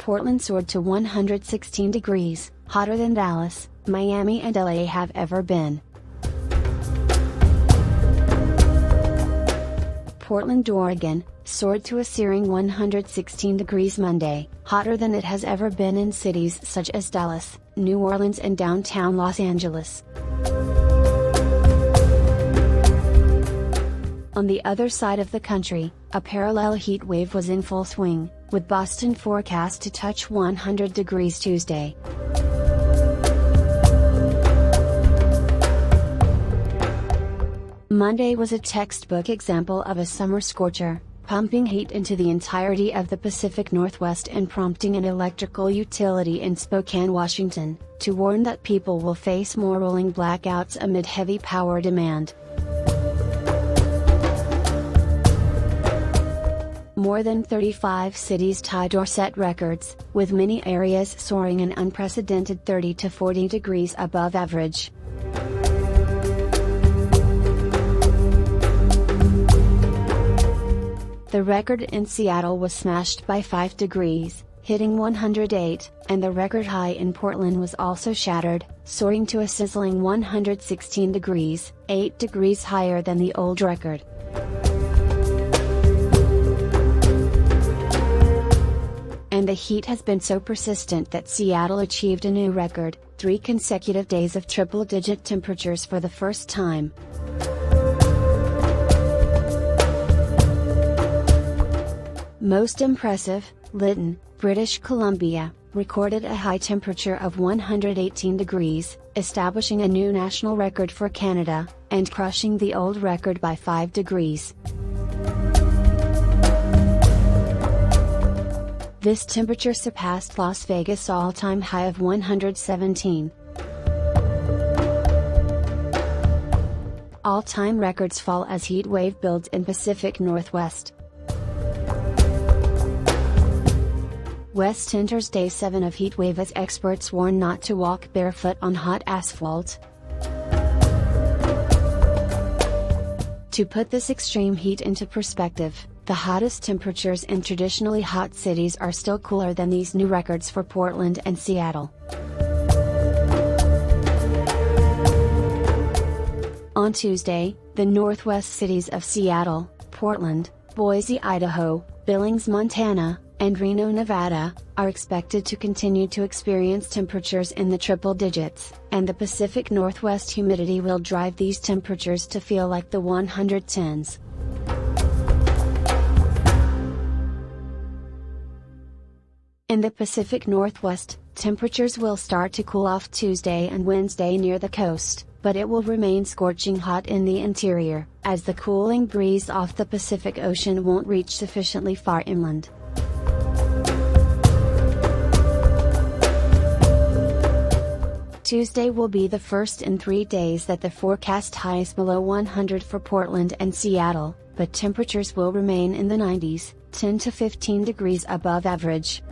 Portland soared to 116 degrees, hotter than Dallas, Miami and LA have ever been. Portland, Oregon, soared to a searing 116 degrees Monday, hotter than it has ever been in cities such as Dallas, New Orleans and downtown Los Angeles. On the other side of the country, a parallel heat wave was in full swing, with Boston forecast to touch 100 degrees Tuesday. Monday was a textbook example of a summer scorcher, pumping heat into the entirety of the Pacific Northwest and prompting an electrical utility in Spokane, Washington, to warn that people will face more rolling blackouts amid heavy power demand. More than 35 cities tied or set records, with many areas soaring an unprecedented 30 to 40 degrees above average. The record in Seattle was smashed by 5 degrees, hitting 108, and the record high in Portland was also shattered, soaring to a sizzling 116 degrees, 8 degrees higher than the old record. And the heat has been so persistent that Seattle achieved a new record, 3 consecutive days of triple-digit temperatures for the first time. Most impressive, Lytton, British Columbia, recorded a high temperature of 118 degrees, establishing a new national record for Canada, and crushing the old record by 5 degrees. This temperature surpassed Las Vegas' all-time high of 117. All-time records fall as heat wave builds in Pacific Northwest. West enters day 7 of heat wave as experts warn not to walk barefoot on hot asphalt. To put this extreme heat into perspective, the hottest temperatures in traditionally hot cities are still cooler than these new records for Portland and Seattle. On Tuesday, the northwest cities of Seattle, Portland, Boise, Idaho, Billings, Montana, and Reno, Nevada, are expected to continue to experience temperatures in the triple digits, and the Pacific Northwest humidity will drive these temperatures to feel like the 110s. In the Pacific Northwest, temperatures will start to cool off Tuesday and Wednesday near the coast, but it will remain scorching hot in the interior, as the cooling breeze off the Pacific Ocean won't reach sufficiently far inland. Tuesday will be the first in 3 days that the forecast high is below 100 for Portland and Seattle, but temperatures will remain in the 90s, 10 to 15 degrees above average.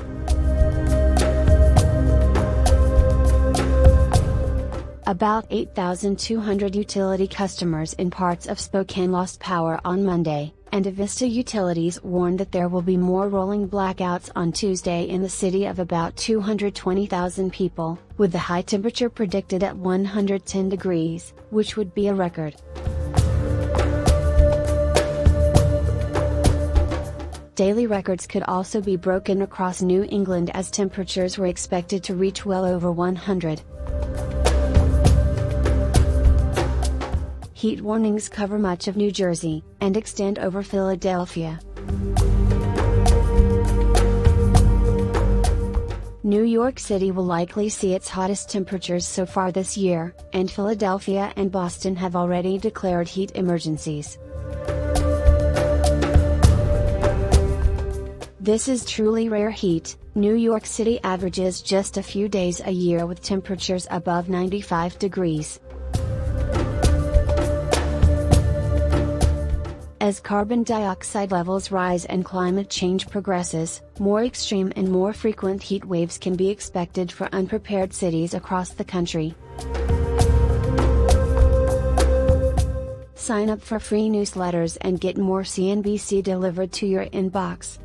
About 8,200 utility customers in parts of Spokane lost power on Monday, and Avista Utilities warned that there will be more rolling blackouts on Tuesday in the city of about 220,000 people, with the high temperature predicted at 110 degrees, which would be a record. Daily records could also be broken across New England as temperatures were expected to reach well over 100. Heat warnings cover much of New Jersey, and extend over Philadelphia. New York City will likely see its hottest temperatures so far this year, and Philadelphia and Boston have already declared heat emergencies. This is truly rare heat. New York City averages just a few days a year with temperatures above 95 degrees. As carbon dioxide levels rise and climate change progresses, more extreme and more frequent heat waves can be expected for unprepared cities across the country. Sign up for free newsletters and get more CNBC delivered to your inbox.